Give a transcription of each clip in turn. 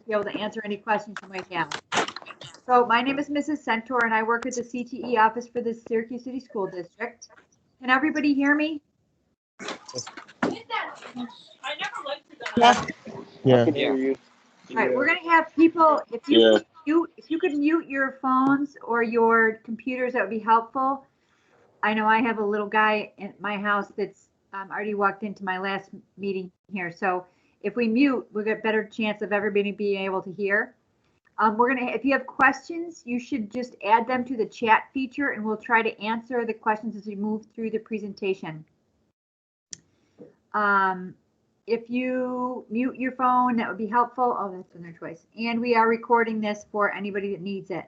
be able to answer any questions you might have. So my name is Mrs. Centaur, and I work at the CTE office for the Syracuse City School District. Can everybody hear me? Yeah. Yeah. All right, we're gonna have people, if you could mute your phones or your computers, that would be helpful. I know I have a little guy in my house that's already walked into my last meeting here. So if we mute, we'll get better chance of everybody being able to hear. If you have questions, you should just add them to the chat feature, and we'll try to answer the questions as we move through the presentation. If you mute your phone, that would be helpful. Oh, that's another choice. And we are recording this for anybody that needs it.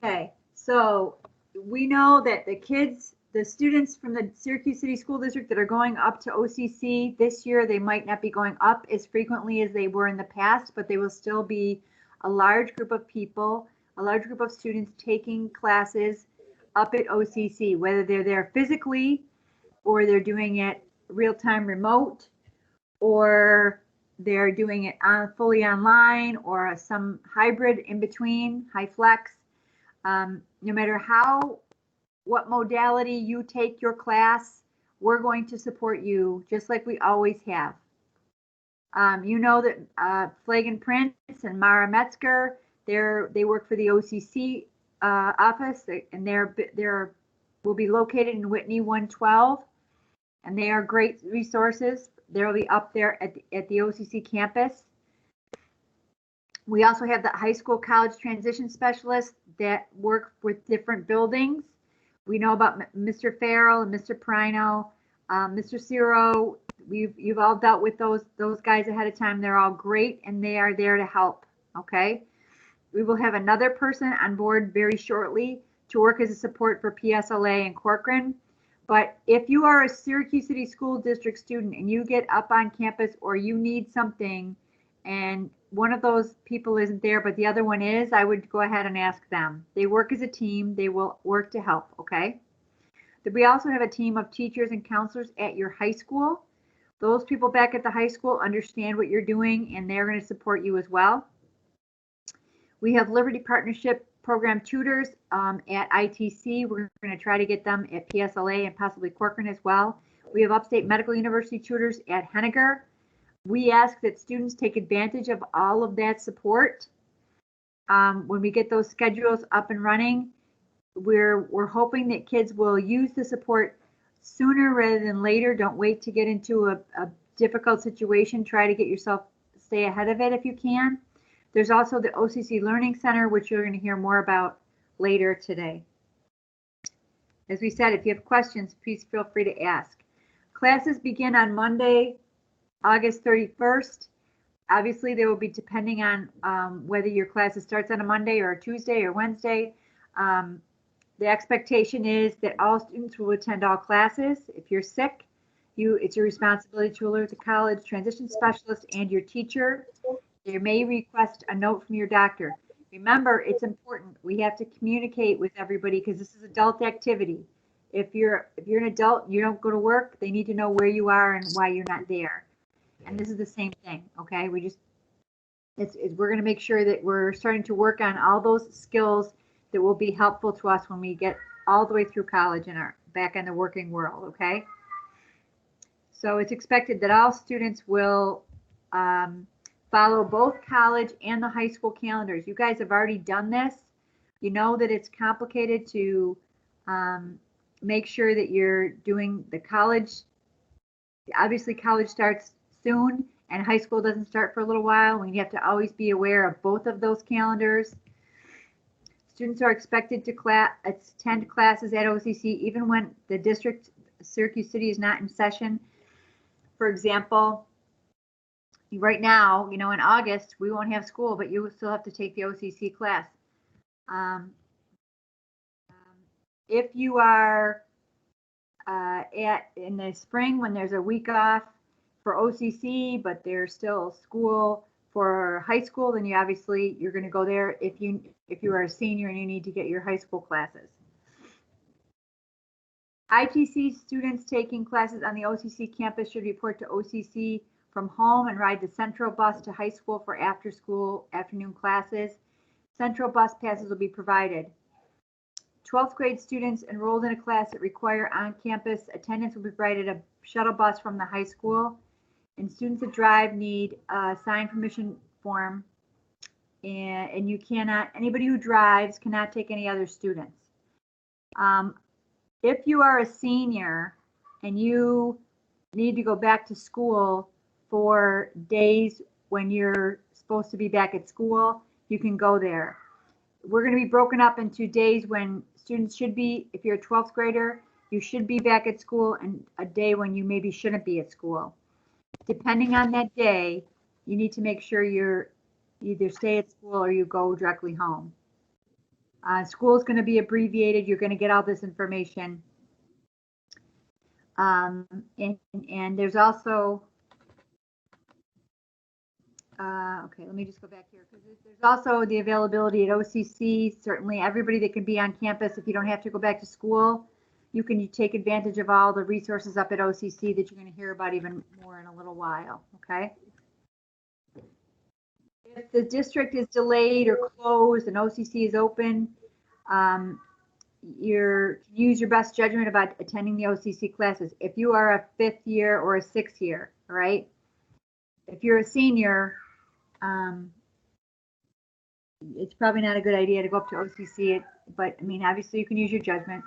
Okay, so we know that the students from the Syracuse City School District that are going up to OCC this year, they might not be going up as frequently as they were in the past, but they will still be a large group of people, a large group of students taking classes up at OCC, whether they're there physically or they're doing it real-time remote, or they're doing it fully online, or some hybrid in between, HighFlex. No matter what modality you take your class, we're going to support you just like we always have. You know that Flagan Prince and Mara Metzger, they work for the OCC office, and they're will be located in Whitney 112, and they are great resources. They'll be up there at the OCC campus. We also have the high school college transition specialists that work with different buildings. We know about Mr. Farrell and Mr. Perino, Mr. Ciro. You've all dealt with those guys ahead of time. They're all great, and they are there to help. Okay. We will have another person on board very shortly to work as a support for PSLA and Corcoran. But if you are a Syracuse City School District student and you get up on campus, or you need something and one of those people isn't there, but the other one is, I would go ahead and ask them. They work as a team. They will work to help, okay? We also have a team of teachers and counselors at your high school. Those people back at the high school understand what you're doing, and they're going to support you as well. We have Liberty Partnership Program tutors at ITC. We're going to try to get them at PSLA and possibly Corcoran as well. We have Upstate Medical University tutors at Henniger. We ask that students take advantage of all of that support. When we get those schedules up and running, we're hoping that kids will use the support sooner rather than later. Don't wait to get into a difficult situation. Try to stay ahead of it if you can. There's also the OCC Learning Center, which you're going to hear more about later today. As we said, if you have questions, please feel free to ask. Classes begin on Monday, August 31st. Obviously, they will be depending on whether your class starts on a Monday or a Tuesday or Wednesday. The expectation is that all students will attend all classes. If you're sick, it's your responsibility to alert the college transition specialist and your teacher. You may request a note from your doctor. Remember, it's important. We have to communicate with everybody because this is adult activity. If you're an adult and you don't go to work, they need to know where you are and why you're not there. And this is the same thing, okay? We're going to make sure that we're starting to work on all those skills that will be helpful to us when we get all the way through college and are back in the working world, okay? So it's expected that all students will follow both college and the high school calendars. You guys have already done this. You know that it's complicated to make sure that you're doing the college. Obviously, college starts soon and high school doesn't start for a little while. And you have to always be aware of both of those calendars. Students are expected to attend classes at OCC even when the district, Syracuse City, is not in session. For example, right now, in August, we won't have school, but you will still have to take the OCC class. If you are in the spring when there's a week off for OCC, but there's still school for high school, then you're going to go there if you are a senior and you need to get your high school classes. ITC students taking classes on the OCC campus should report to OCC from home and ride the Central bus to high school for after-school afternoon classes. Central bus passes will be provided. 12th grade students enrolled in a class that require on-campus attendance will be provided a shuttle bus from the high school. And students that drive need a signed permission form. And you cannot, anybody who drives cannot take any other students. If you are a senior and you need to go back to school for days when you're supposed to be back at school, you can go there. We're going to be broken up into days when students should be, if you're a 12th grader, you should be back at school, and a day when you maybe shouldn't be at school. Depending on that day, you need to make sure you're either stay at school or you go directly home. School is going to be abbreviated. You're going to get all this information. And there's also, okay, let me just go back here, because there's also the availability at OCC. Certainly everybody that can be on campus, if you don't have to go back to school, you can take advantage of all the resources up at OCC that you're going to hear about even more in a little while, okay? If the district is delayed or closed and OCC is open, use your best judgment about attending the OCC classes. If you are a 5th year or a 6th year, all right? If you're a senior, it's probably not a good idea to go up to OCC, but I mean, obviously you can use your judgment.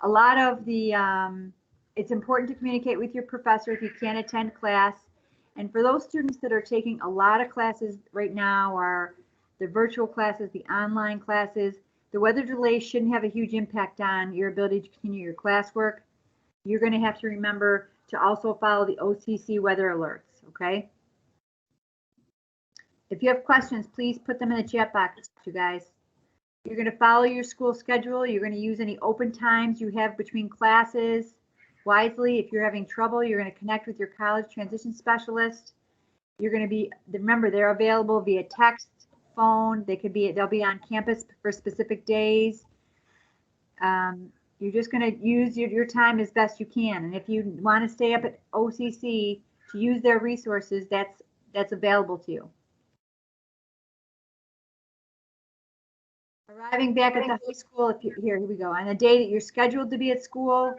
A lot of the, it's important to communicate with your professor if you can't attend class. And for those students that are taking a lot of classes right now, or the virtual classes, the online classes, the weather delay shouldn't have a huge impact on your ability to continue your classwork. You're going to have to remember to also follow the OCC weather alerts, okay? If you have questions, please put them in the chat box, you guys. You're going to follow your school schedule. You're going to use any open times you have between classes wisely. If you're having trouble, you're going to connect with your college transition specialist. You're going to be, remember, they're available via text, phone. They'll be on campus for specific days. You're just going to use your time as best you can. And if you want to stay up at OCC to use their resources, that's available to you. Arriving back at the high school, here we go. On the day that you're scheduled to be at school,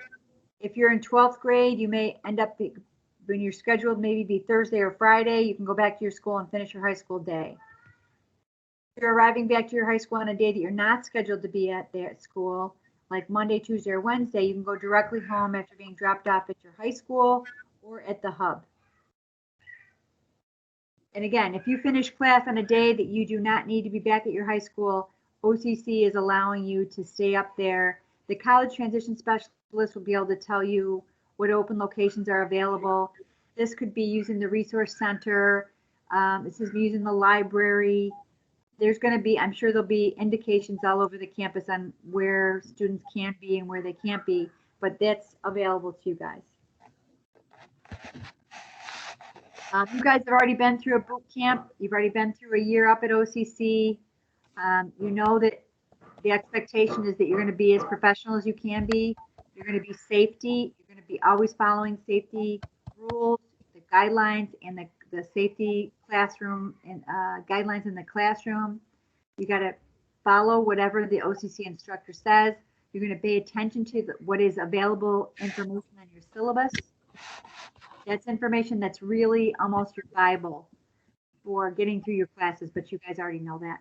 if you're in 12th grade, you may end up, when you're scheduled, maybe be Thursday or Friday, you can go back to your school and finish your high school day. If you're arriving back to your high school on a day that you're not scheduled to be at school, like Monday, Tuesday, or Wednesday, you can go directly home after being dropped off at your high school or at the hub. And again, if you finish class on a day that you do not need to be back at your high school, OCC is allowing you to stay up there. The college transition specialist will be able to tell you what open locations are available. This could be using the resource center. This is using the library. There's going to be, I'm sure there'll be indications all over the campus on where students can be and where they can't be, but that's available to you guys. You guys have already been through a boot camp. You've already been through a year up at OCC. You know that the expectation is that you're going to be as professional as you can be. You're going to be safety. You're going to be always following safety rules, the guidelines, and the safety classroom and guidelines in the classroom. You got to follow whatever the OCC instructor says. You're going to pay attention to what is available information on your syllabus. That's information that's really almost your Bible for getting through your classes, but you guys already know that.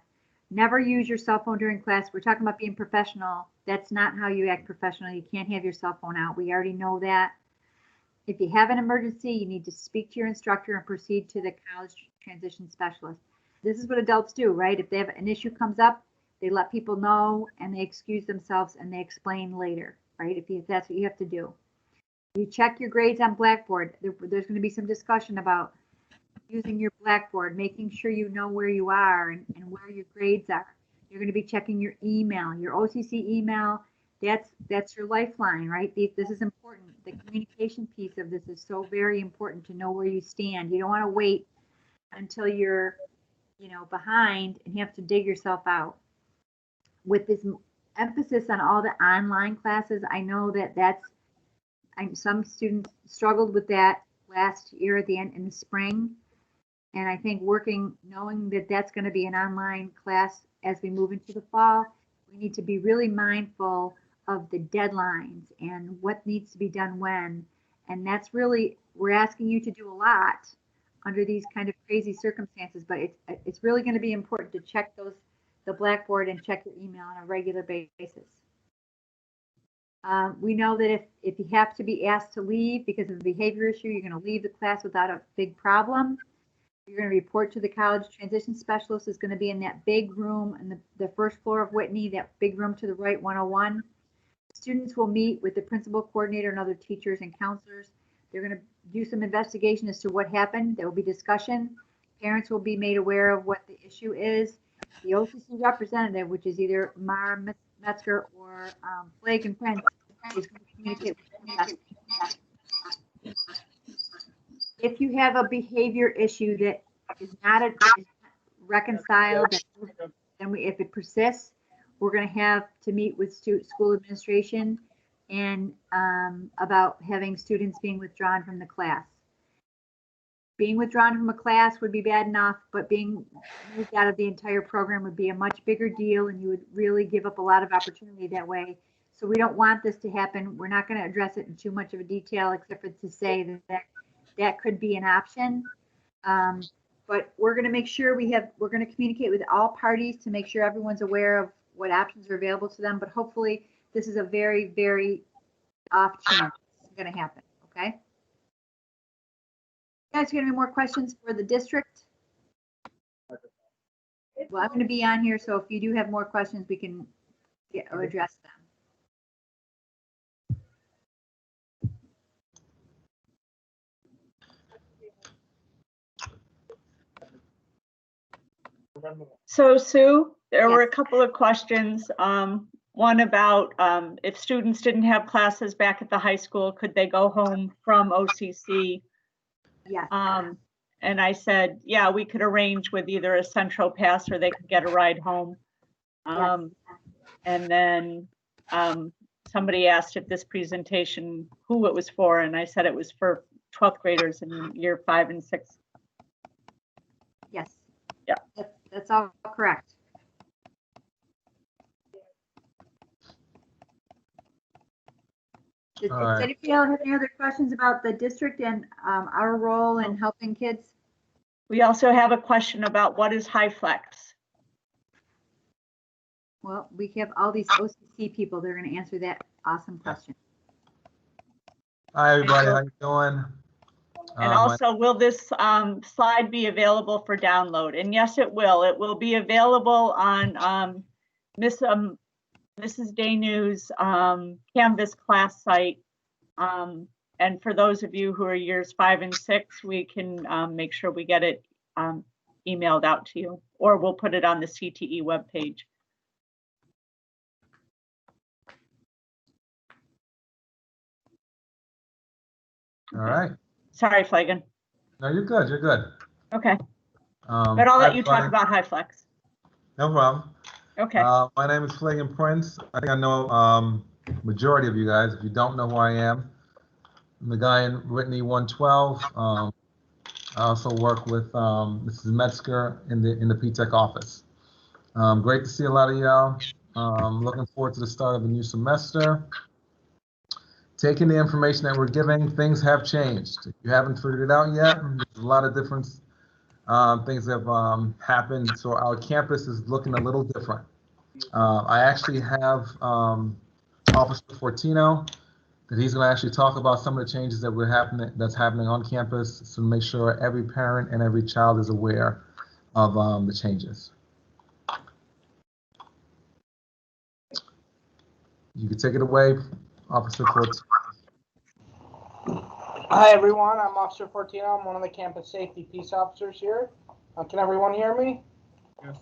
Never use your cell phone during class. We're talking about being professional. That's not how you act professional. You can't have your cell phone out. We already know that. If you have an emergency, you need to speak to your instructor and proceed to the college transition specialist. This is what adults do, right? If they have an issue comes up, they let people know and they excuse themselves and they explain later, right? If that's what you have to do. You check your grades on Blackboard. There's going to be some discussion about using your Blackboard, making sure you know where you are and where your grades are. You're going to be checking your email, your OCC email. That's your lifeline, right? This is important. The communication piece of this is so very important to know where you stand. You don't want to wait until you're, behind and have to dig yourself out. With this emphasis on all the online classes, I know that some students struggled with that last year at the end in the spring. And I think knowing that that's going to be an online class as we move into the fall, we need to be really mindful of the deadlines and what needs to be done when. And that's really, we're asking you to do a lot under these kind of crazy circumstances, but it's really going to be important to check the Blackboard and check your email on a regular basis. We know that if you have to be asked to leave because of a behavior issue, you're going to leave the class without a big problem. You're going to report to the college transition specialist is going to be in that big room in the first floor of Whitney, that big room to the right, 101. Students will meet with the principal, coordinator, and other teachers and counselors. They're going to do some investigation as to what happened. There will be discussion. Parents will be made aware of what the issue is. The OCC representative, which is either Mara Metzger or Flake and Prince, is going to communicate with them. If you have a behavior issue that is not reconciled, then if it persists, we're going to have to meet with school administration and about having students being withdrawn from the class. Being withdrawn from a class would be bad enough, but being moved out of the entire program would be a much bigger deal, and you would really give up a lot of opportunity that way. So we don't want this to happen. We're not going to address it in too much of a detail, except for to say that could be an option. But we're going to make sure we're going to communicate with all parties to make sure everyone's aware of what options are available to them. But hopefully this is a very, very off chance it's going to happen. Okay. You guys got any more questions for the district? Well, I'm going to be on here, so if you do have more questions, we can address them. So Sue, there were a couple of questions. One about if students didn't have classes back at the high school, could they go home from OCC? Yes. And I said, yeah, we could arrange with either a central pass or they could get a ride home. Yes. And then somebody asked if this presentation, who it was for, and I said it was for 12th graders in year 5 and 6. Yes. Yeah. That's all correct. Does anybody else have any other questions about the district and our role in helping kids? We also have a question about what is HighFlex? Well, we have all these OCC people. They're going to answer that awesome question. Hi, everybody. How you doing? And also, will this slide be available for download? And yes, it will. It will be available on Mrs. Daynew's Canvas class site. And for those of you who are years 5 and 6, we can make sure we get it emailed out to you, or we'll put it on the CTE webpage. All right. Sorry, Flagan. No, you're good. You're good. Okay. But I'll let you talk about HighFlex. No problem. Okay. My name is Flagan Prince. I think I know majority of you guys. If you don't know who I am, I'm the guy in Whitney 112. I also work with Mrs. Metzger in the P-Tech office. Great to see a lot of y'all. Looking forward to the start of the new semester. Taking the information that we're giving, things have changed. If you haven't figured it out yet, there's a lot of different things that have happened. So our campus is looking a little different. I actually have Officer Fortino, that he's going to actually talk about some of the changes that's happening on campus, so to make sure every parent and every child is aware of the changes. You can take it away, Officer Fortino. Hi everyone, I'm Officer Fortino. I'm one of the campus safety peace officers here. Can everyone hear me? Yes.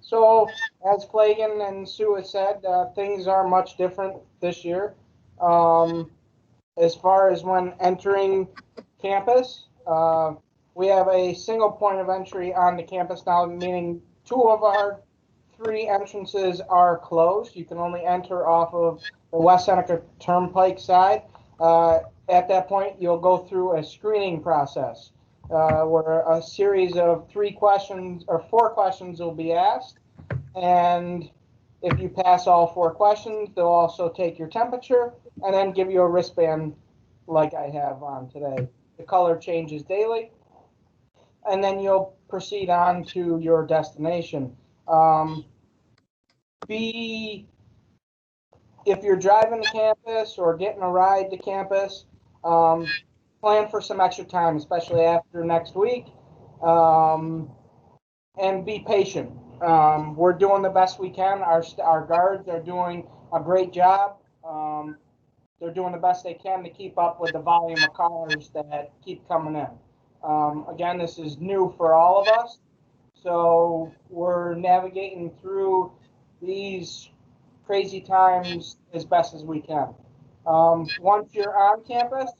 So, as Flagan and Sue has said, things are much different this year. As far as when entering campus, we have a single point of entry on the campus now, meaning 2 of our 3 entrances are closed. You can only enter off of the West Seneca Turnpike side. at that point, you'll go through a screening process where a series of 3 questions or 4 questions will be asked. And if you pass all 4 questions, they'll also take your temperature and then give you a wristband like I have on today. The color changes daily, and then you'll proceed on to your destination. If you're driving to campus or getting a ride to campus, plan for some extra time, especially after next week, and be patient. We're doing the best we can. Our guards are doing a great job. They're doing the best they can to keep up with the volume of cars that keep coming in. Again, this is new for all of us, so we're navigating through these crazy times as best as we can. Once you're on campus,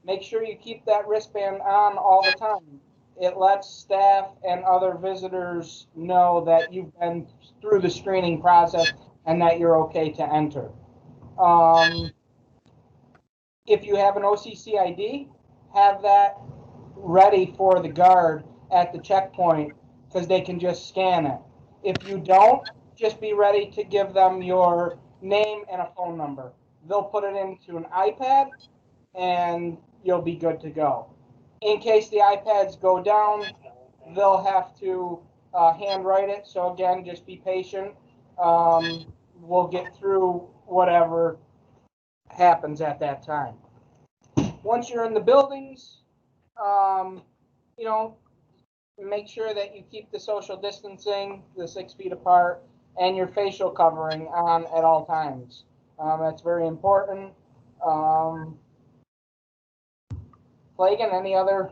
make sure you keep that wristband on all the time. It lets staff and other visitors know that you've been through the screening process and that you're okay to enter. If you have an OCC ID, have that ready for the guard at the checkpoint because they can just scan it. If you don't, just be ready to give them your name and a phone number. They'll put it into an iPad and you'll be good to go. In case the iPads go down, they'll have to handwrite it. So again, just be patient. We'll get through whatever happens at that time. Once you're in the buildings, you know, make sure that you keep the social distancing, the 6 feet apart, and your facial covering on at all times. That's very important. Flagan, any other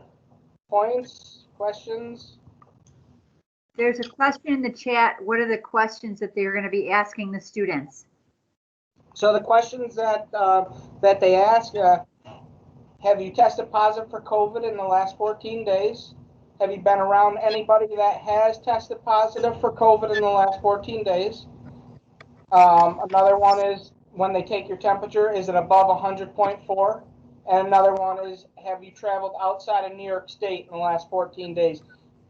points, questions? There's a question in the chat. What are the questions that they're going to be asking the students? So the questions that that they ask, have you tested positive for COVID in the last 14 days? Have you been around anybody that has tested positive for COVID in the last 14 days? Another one is when they take your temperature, is it above 100.4? And another one is, have you traveled outside of New York State in the last 14 days?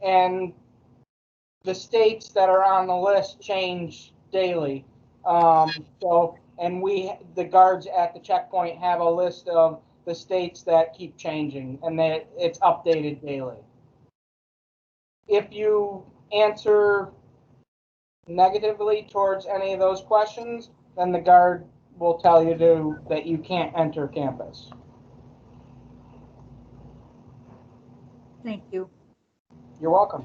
And the states that are on the list change daily. And the guards at the checkpoint have a list of the states that keep changing, and it's updated daily. If you answer negatively towards any of those questions, then the guard will tell you that you can't enter campus. Thank you. You're welcome.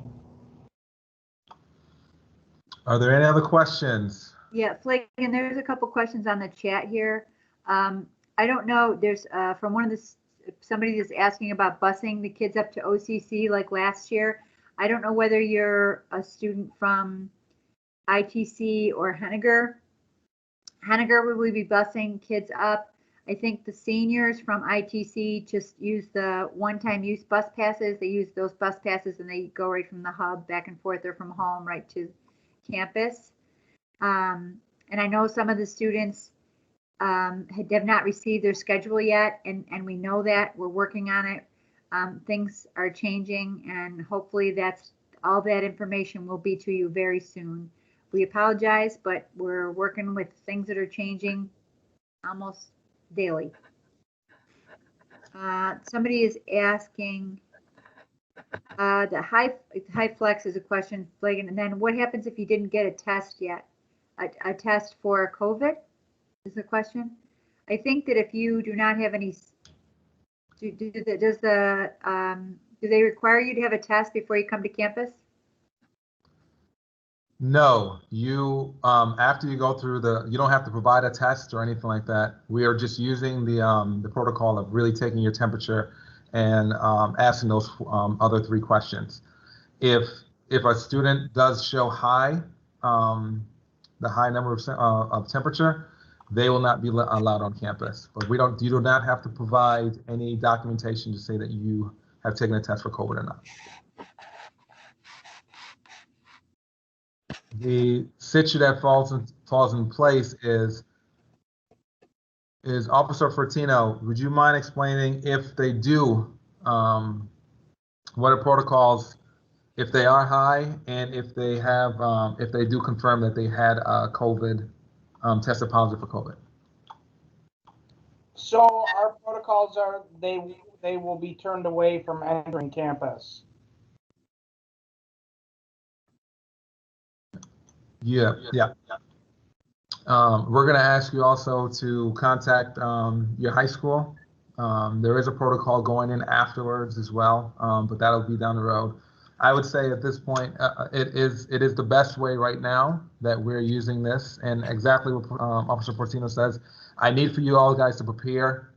Are there any other questions? Yeah, Flagan, there's a couple questions on the chat here. I don't know, there's from somebody that's asking about busing the kids up to OCC like last year. I don't know whether you're a student from ITC or Henniger. Henniger, will we be busing kids up? I think the seniors from ITC just use the one-time use bus passes. They use those bus passes and they go right from the hub back and forth or from home right to campus. And I know some of the students have not received their schedule yet, and we know that. We're working on it. Things are changing, and hopefully that's all that information will be to you very soon. We apologize, but we're working with things that are changing almost daily. Somebody is asking, the HighFlex is a question, Flagan, and then what happens if you didn't get a test yet? A test for COVID is the question. I think that if you do not have any, do they require you to have a test before you come to campus? No, you after you go through you don't have to provide a test or anything like that. We are just using the protocol of really taking your temperature and asking those other 3 questions. If a student does show high, the high number of temperature, they will not be allowed on campus. But you do not have to provide any documentation to say that you have taken a test for COVID or not. The situ that falls in place is is Officer Fortino. Would you mind explaining if they do, what are protocols if they are high and if they have, if they do confirm that they had COVID, tested positive for COVID? So our protocols are they will be turned away from entering campus. Yeah. We're going to ask you also to contact your high school. There is a protocol going in afterwards as well, but that'll be down the road. I would say at this point, it is the best way right now that we're using this, and exactly what Officer Portino says. I need for you all guys to prepare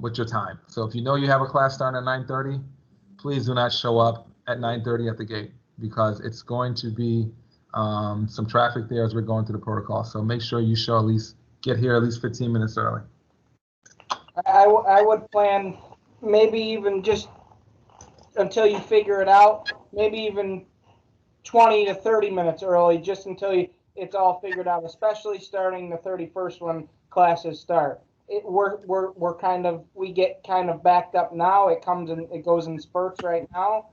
with your time. So if you know you have a class starting at 9:30, please do not show up at 9:30 at the gate, because it's going to be some traffic there as we're going through the protocol. So make sure you get here at least 15 minutes early. I would plan maybe even just until you figure it out, maybe even 20 to 30 minutes early, just until it's all figured out, especially starting the 31st when classes start. We get kind of backed up now. It goes in spurts right now.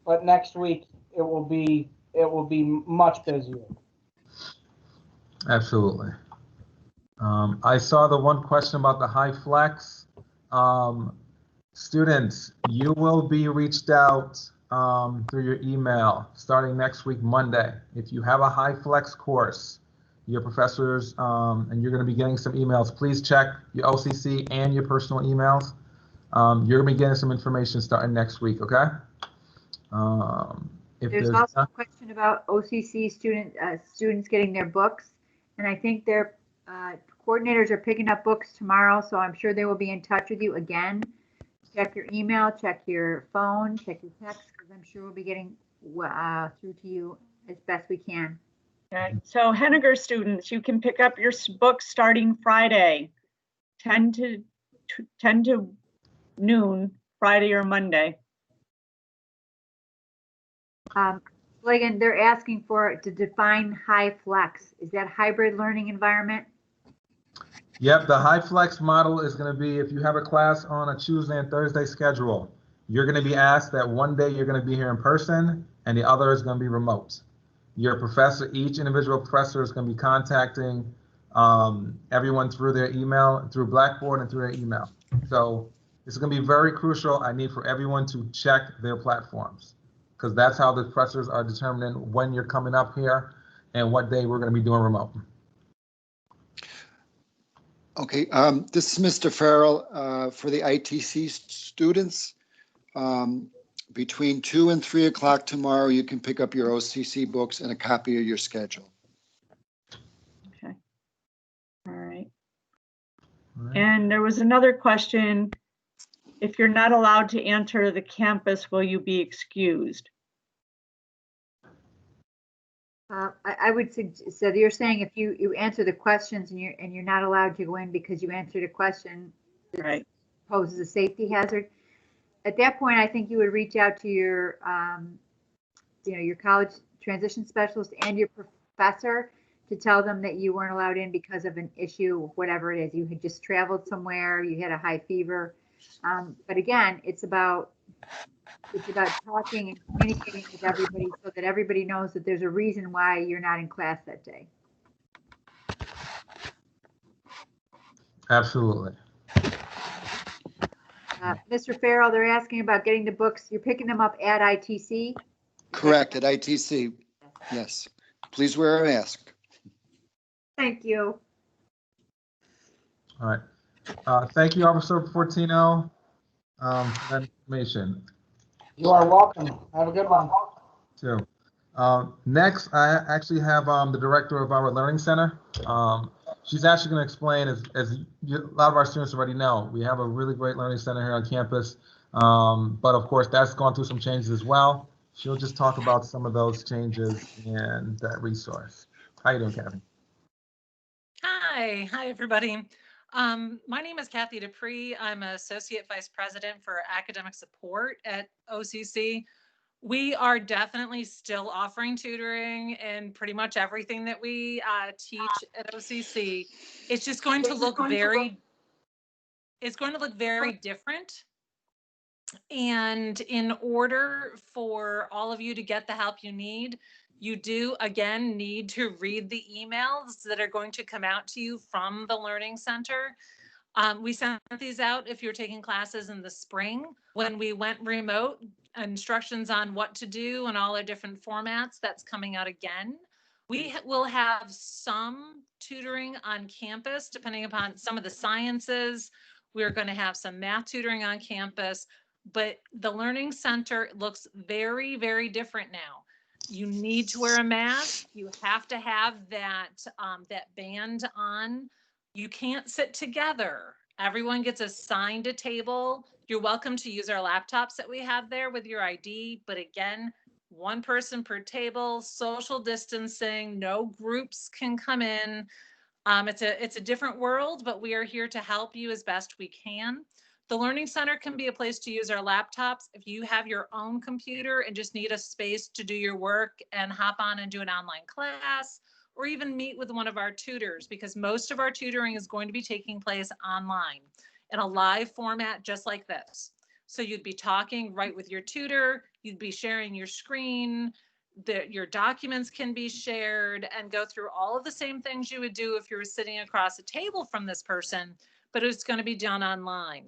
But next week it will be much busier. Absolutely. I saw the one question about the HighFlex. Students, you will be reached out through your email starting next week, Monday. If you have a HighFlex course, your professors, and you're going to be getting some emails, please check your OCC and your personal emails. You're going to be getting some information starting next week, okay? There's also a question about OCC students getting their books, and I think their coordinators are picking up books tomorrow, so I'm sure they will be in touch with you again. Check your email, check your phone, check your text, because I'm sure we'll be getting through to you as best we can. Okay. So Henniger students, you can pick up your books starting Friday, 10 to noon, Friday or Monday. Flagan, they're asking to define HighFlex. Is that hybrid learning environment? Yep, the HighFlex model is going to be if you have a class on a Tuesday and Thursday schedule, you're going to be asked that one day you're going to be here in person and the other is going to be remote. Your professor, each individual professor is going to be contacting everyone through their email, through Blackboard and through their email. So it's going to be very crucial. I need for everyone to check their platforms, because that's how the professors are determining when you're coming up here and what day we're going to be doing remote. Okay, this is Mr. Farrell for the ITC students. Between 2 and 3 o'clock tomorrow, you can pick up your OCC books and a copy of your schedule. Okay. All right. And there was another question. If you're not allowed to enter the campus, will you be excused? I would suggest, so you're saying if you answer the questions and you're not allowed to go in because you answered a question that Right. poses a safety hazard. At that point, I think you would reach out to your your college transition specialist and your professor to tell them that you weren't allowed in because of an issue, whatever it is. You had just traveled somewhere, you had a high fever. But again, it's about talking and communicating with everybody so that everybody knows that there's a reason why you're not in class that day. Absolutely. Mr. Farrell, they're asking about getting the books. You're picking them up at ITC? Correct, at ITC. Yes. Please wear a mask. Thank you. All right. Thank you, Officer Fortino, for that information. You are welcome. Have a good one. Too. Next, I actually have the director of our Learning Center. She's actually going to explain, as a lot of our students already know, we have a really great Learning Center here on campus. But of course, that's gone through some changes as well. She'll just talk about some of those changes and that resource. How you doing, Kathy? Hi everybody. My name is Kathy Dupree. I'm Associate Vice President for Academic Support at OCC. We are definitely still offering tutoring and pretty much everything that we teach at OCC. It's just going to look it's going to look very different. And in order for all of you to get the help you need, you do again need to read the emails that are going to come out to you from the Learning Center. We sent these out if you're taking classes in the spring. When we went remote, instructions on what to do and all the different formats, that's coming out again. We will have some tutoring on campus, depending upon some of the sciences. We're going to have some math tutoring on campus, but the Learning Center looks very, very different now. You need to wear a mask. You have to have that band on. You can't sit together. Everyone gets assigned a table. You're welcome to use our laptops that we have there with your ID, but again, one person per table, social distancing, no groups can come in. It's a different world, but we are here to help you as best we can. The Learning Center can be a place to use our laptops. If you have your own computer and just need a space to do your work and hop on and do an online class, or even meet with one of our tutors, because most of our tutoring is going to be taking place online in a live format just like this. So you'd be talking right with your tutor, you'd be sharing your screen, your documents can be shared and go through all of the same things you would do if you were sitting across a table from this person, but it's going to be done online.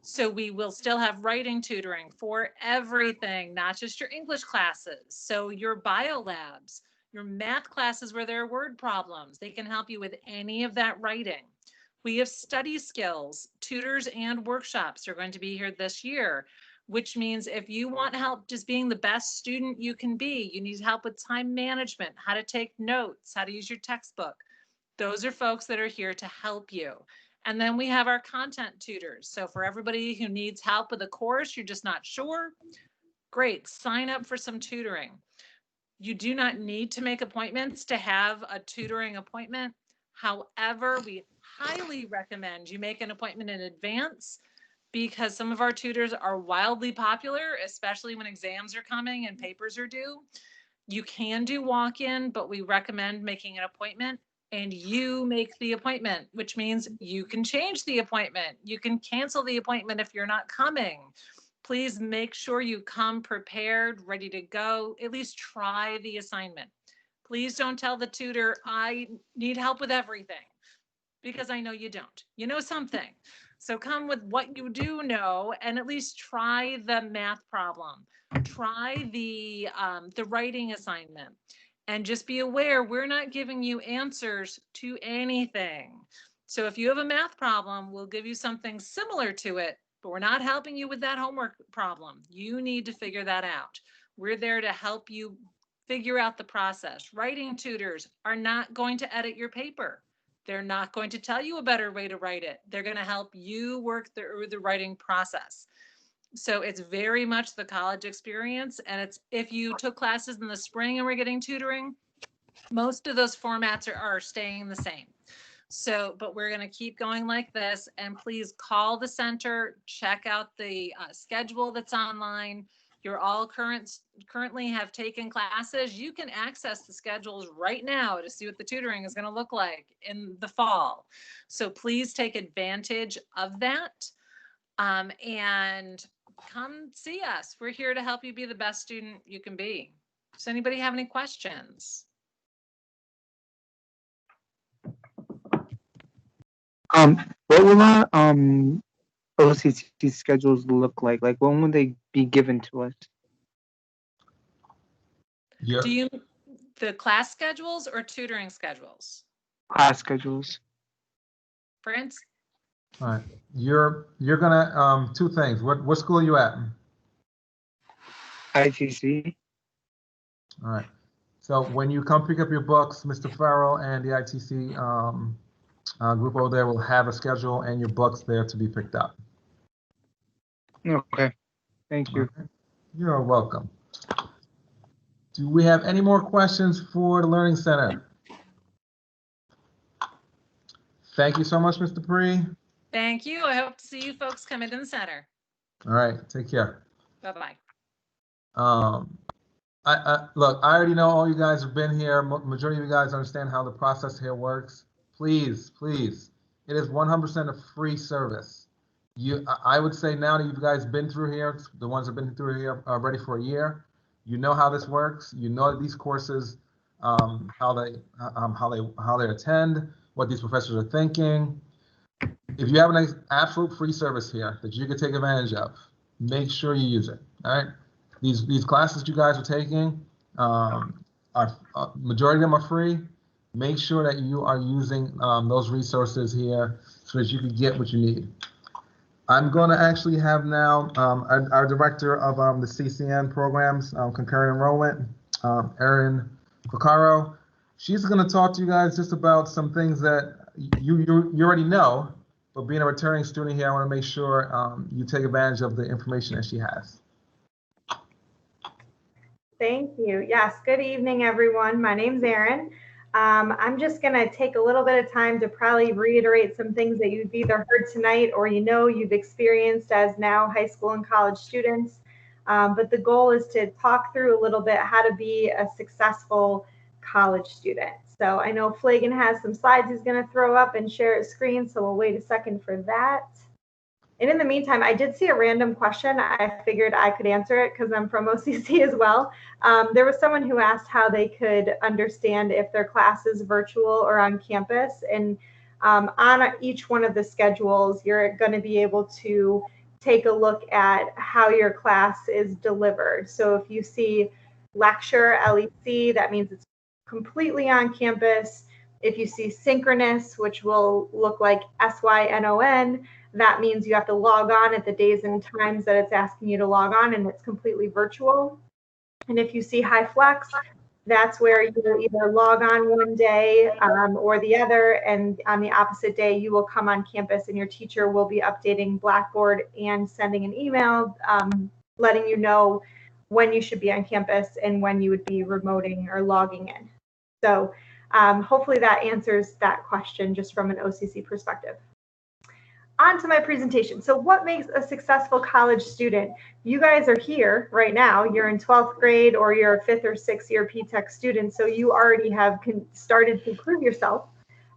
So we will still have writing tutoring for everything, not just your English classes. So your bio labs, your math classes where there are word problems, they can help you with any of that writing. We have study skills, tutors and workshops are going to be here this year, which means if you want help just being the best student you can be, you need help with time management, how to take notes, how to use your textbook. Those are folks that are here to help you. And then we have our content tutors. So for everybody who needs help with a course, you're just not sure, great, sign up for some tutoring. You do not need to make appointments to have a tutoring appointment. However, we highly recommend you make an appointment in advance because some of our tutors are wildly popular, especially when exams are coming and papers are due. You can do walk-in, but we recommend making an appointment, and you make the appointment, which means you can change the appointment. You can cancel the appointment if you're not coming. Please make sure you come prepared, ready to go, at least try the assignment. Please don't tell the tutor, I need help with everything, because I know you don't. You know something. So come with what you do know and at least try the math problem. Try the writing assignment. And just be aware, we're not giving you answers to anything. So if you have a math problem, we'll give you something similar to it, but we're not helping you with that homework problem. You need to figure that out. We're there to help you figure out the process. Writing tutors are not going to edit your paper. They're not going to tell you a better way to write it. They're going to help you work through the writing process. So it's very much the college experience. And it's, if you took classes in the spring and we're getting tutoring, most of those formats are staying the same. So, but we're going to keep going like this, and please call the center, check out the schedule that's online. You're all currently have taken classes. You can access the schedules right now to see what the tutoring is going to look like in the fall. So please take advantage of that. And come see us. We're here to help you be the best student you can be. Does anybody have any questions? What will our OCC schedules look like? Like, when will they be given to us? Yeah. Do you the class schedules or tutoring schedules? Class schedules. Prince? All right. You're gonna two things. What school are you at? ITC. All right. So when you come pick up your books, Mr. Farrell and the ITC group over there will have a schedule and your books there to be picked up. Okay. Thank you. Okay. You're welcome. Do we have any more questions for the Learning Center? Thank you so much, Mr. Bree. Thank you. I hope to see you folks come into the center. All right. Take care. Bye-bye. Look, I already know all you guys have been here. Majority of you guys understand how the process here works. Please, please, it is 100% a free service. I would say now that you guys been through here, the ones that have been through here already for a year, you know how this works. You know that these courses, how they attend, what these professors are thinking. If you have an absolute free service here that you can take advantage of, make sure you use it. All right. These classes you guys are taking, majority of them are free. Make sure that you are using those resources here so that you can get what you need. I'm going to actually have now our director of the CCN programs, concurrent enrollment, Erin. She's going to talk to you guys just about some things that you already know, but being a returning student here, I want to make sure you take advantage of the information that she has. Thank you. Yes, good evening, everyone. My name's Erin. I'm just going to take a little bit of time to probably reiterate some things that you've either heard tonight or you've experienced as now high school and college students. But the goal is to talk through a little bit how to be a successful college student. So I know Flagan has some slides he's going to throw up and share his screen, so we'll wait a second for that. And in the meantime, I did see a random question. I figured I could answer it because I'm from OCC as well. There was someone who asked how they could understand if their class is virtual or on campus. And on each one of the schedules, you're going to be able to take a look at how your class is delivered. So if you see lecture, LEC, that means it's completely on campus. If you see synchronous, which will look like SYNON, that means you have to log on at the days and times that it's asking you to log on, and it's completely virtual. And if you see HighFlex, that's where you will either log on one day or the other, and on the opposite day, you will come on campus and your teacher will be updating Blackboard and sending an email letting you know when you should be on campus and when you would be remoting or logging in. So hopefully that answers that question just from an OCC perspective. On to my presentation. So what makes a successful college student? You guys are here right now. You're in 12th grade or you're a 5th or 6th year P-Tech student. So you already have started to prove yourself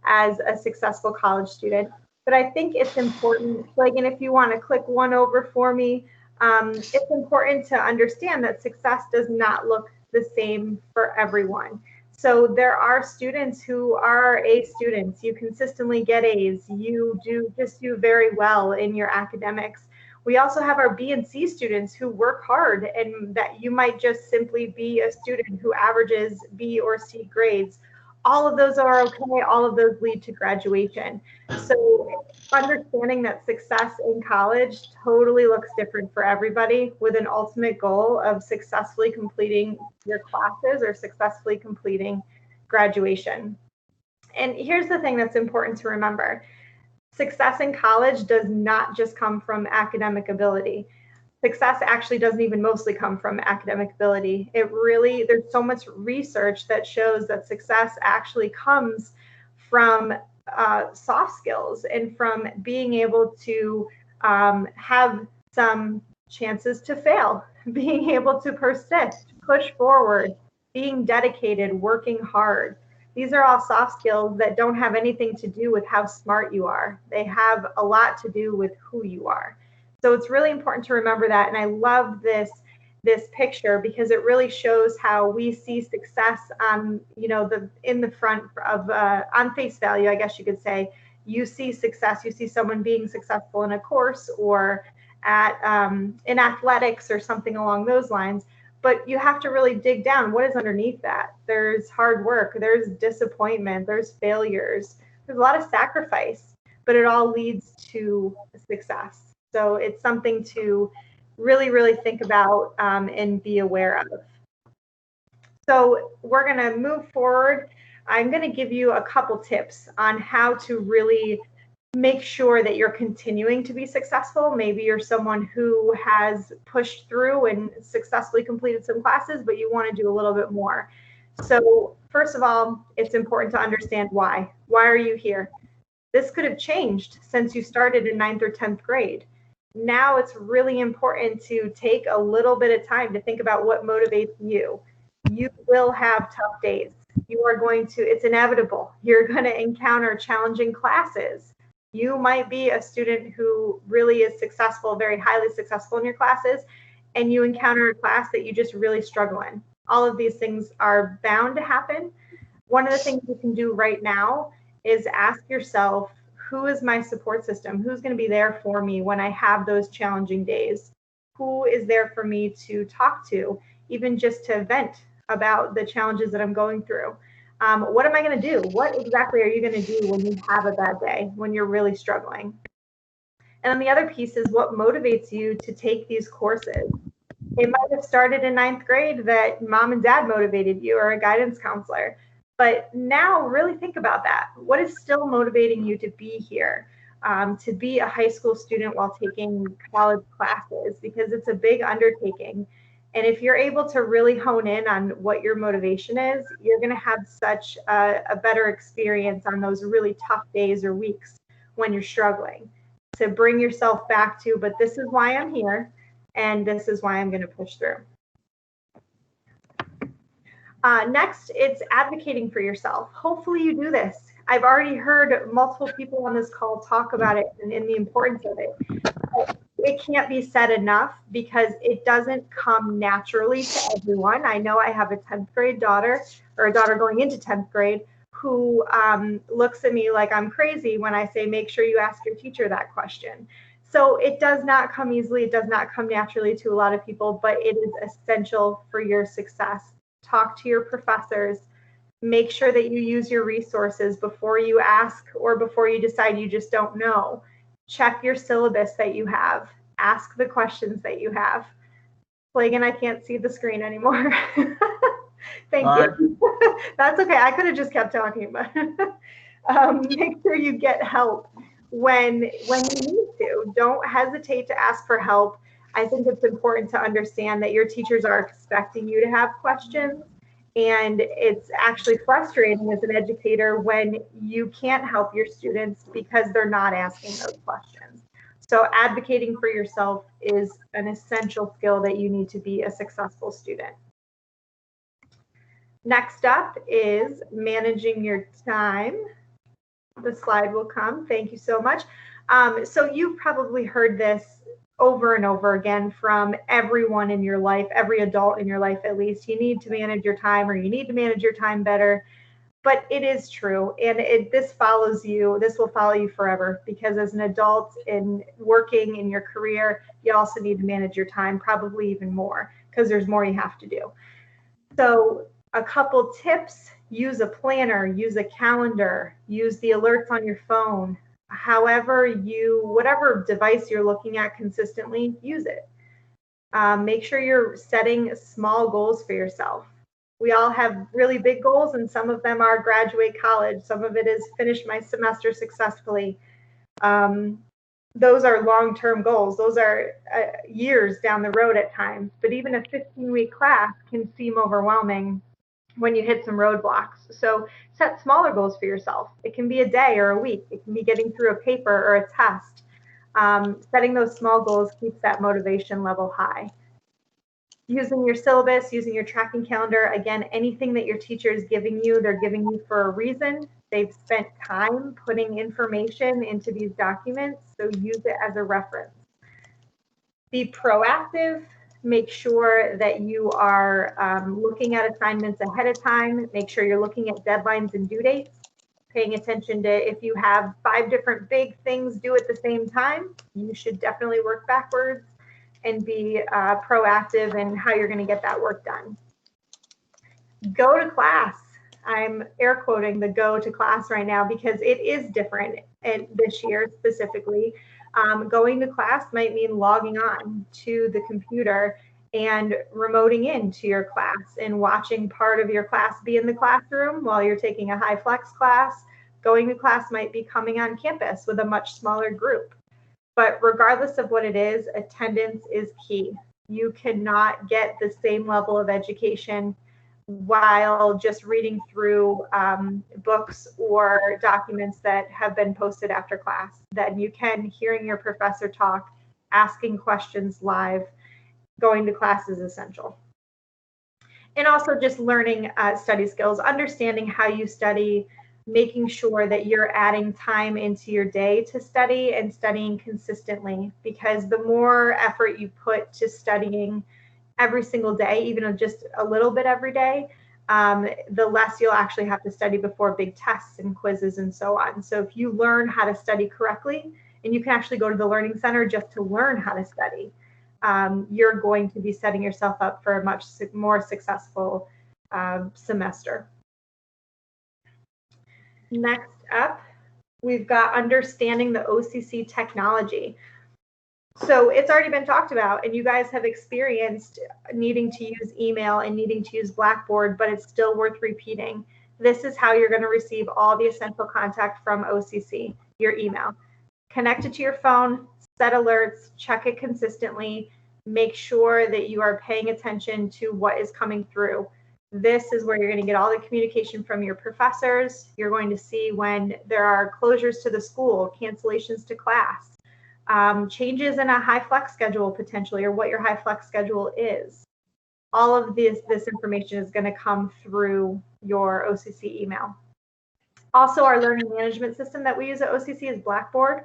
as a successful college student. But I think it's important, like, and if you want to click one over for me, it's important to understand that success does not look the same for everyone. So there are students who are A students. You consistently get A's. You do very well in your academics. We also have our B and C students who work hard, and that you might just simply be a student who averages B or C grades. All of those are okay. All of those lead to graduation. So understanding that success in college totally looks different for everybody, with an ultimate goal of successfully completing your classes or successfully completing graduation. And here's the thing that's important to remember. Success in college does not just come from academic ability. Success actually doesn't even mostly come from academic ability. There's so much research that shows that success actually comes from soft skills and from being able to have some chances to fail, being able to persist, push forward, being dedicated, working hard. These are all soft skills that don't have anything to do with how smart you are. They have a lot to do with who you are. So it's really important to remember that. And I love this picture because it really shows how we see success on, in the front of, on face value, I guess you could say. You see success, you see someone being successful in a course or in athletics or something along those lines. But you have to really dig down. What is underneath that? There's hard work, there's disappointment, there's failures, there's a lot of sacrifice, but it all leads to success. So it's something to really, really think about and be aware of. So we're going to move forward. I'm going to give you a couple tips on how to really make sure that you're continuing to be successful. Maybe you're someone who has pushed through and successfully completed some classes, but you want to do a little bit more. So first of all, it's important to understand why. Why are you here? This could have changed since you started in 9th or 10th grade. Now it's really important to take a little bit of time to think about what motivates you. You will have tough days. You are going to, it's inevitable. You're going to encounter challenging classes. You might be a student who really is successful, very highly successful in your classes, and you encounter a class that you just really struggle in. All of these things are bound to happen. One of the things you can do right now is ask yourself, who is my support system? Who's going to be there for me when I have those challenging days? Who is there for me to talk to, even just to vent about the challenges that I'm going through? What am I going to do? What exactly are you going to do when you have a bad day, when you're really struggling? And then the other piece is what motivates you to take these courses. It might have started in 9th grade that mom and dad motivated you, or a guidance counselor. But now really think about that. What is still motivating you to be here, to be a high school student while taking college classes? Because it's a big undertaking. And if you're able to really hone in on what your motivation is, you're going to have such a better experience on those really tough days or weeks when you're struggling, to bring yourself back to, but this is why I'm here, and this is why I'm going to push through. Next, it's advocating for yourself. Hopefully you do this. I've already heard multiple people on this call talk about it and the importance of it. It can't be said enough because it doesn't come naturally to everyone. I know I have a 10th grade daughter, or a daughter going into 10th grade, who looks at me like I'm crazy when I say, make sure you ask your teacher that question. So it does not come easily. It does not come naturally to a lot of people, but it is essential for your success. Talk to your professors. Make sure that you use your resources before you ask or before you decide you just don't know. Check your syllabus that you have. Ask the questions that you have. Flagan, I can't see the screen anymore. Thank you. That's okay. I could have just kept talking, but make sure you get help when you need to. Don't hesitate to ask for help. I think it's important to understand that your teachers are expecting you to have questions, and it's actually frustrating as an educator when you can't help your students because they're not asking those questions. So advocating for yourself is an essential skill that you need to be a successful student. Next up is managing your time. The slide will come. Thank you so much. So you've probably heard this over and over again from everyone in your life, every adult in your life at least. You need to manage your time, or you need to manage your time better. But it is true, and this follows you. This will follow you forever, because as an adult in working in your career, you also need to manage your time, probably even more, because there's more you have to do. So a couple tips: use a planner, use a calendar, use the alerts on your phone. Whatever device you're looking at consistently, use it. Make sure you're setting small goals for yourself. We all have really big goals, and some of them are graduate college. Some of it is finish my semester successfully. Those are long-term goals. Those are years down the road at times. But even a 15-week class can seem overwhelming when you hit some roadblocks. So set smaller goals for yourself. It can be a day or a week. It can be getting through a paper or a test. Setting those small goals keeps that motivation level high. Using your syllabus, using your tracking calendar. Again, anything that your teacher is giving you, they're giving you for a reason. They've spent time putting information into these documents, so use it as a reference. Be proactive. Make sure that you are looking at assignments ahead of time. Make sure you're looking at deadlines and due dates. Paying attention to, if you have 5 different big things due at the same time, you should definitely work backwards and be proactive in how you're going to get that work done. Go to class. I'm air quoting the go to class right now because it is different this year specifically. Going to class might mean logging on to the computer and remoting into your class and watching part of your class be in the classroom while you're taking a HighFlex class. Going to class might be coming on campus with a much smaller group. But regardless of what it is, attendance is key. You cannot get the same level of education while just reading through books or documents that have been posted after class than you can hearing your professor talk asking questions live, going to class is essential. And also just learning study skills, understanding how you study, making sure that you're adding time into your day to study and studying consistently, because the more effort you put to studying every single day, even just a little bit every day, the less you'll actually have to study before big tests and quizzes and so on. So if you learn how to study correctly, and you can actually go to the Learning Center just to learn how to study, you're going to be setting yourself up for a much more successful semester. Next up, we've got understanding the OCC technology. So it's already been talked about, and you guys have experienced needing to use email and needing to use Blackboard, but it's still worth repeating. This is how you're going to receive all the essential contact from OCC, your email. Connect it to your phone, set alerts, check it consistently, make sure that you are paying attention to what is coming through. This is where you're going to get all the communication from your professors. You're going to see when there are closures to the school, cancellations to class, changes in a HighFlex schedule potentially, or what your HighFlex schedule is. All of this information is going to come through your OCC email. Also, our learning management system that we use at OCC is Blackboard.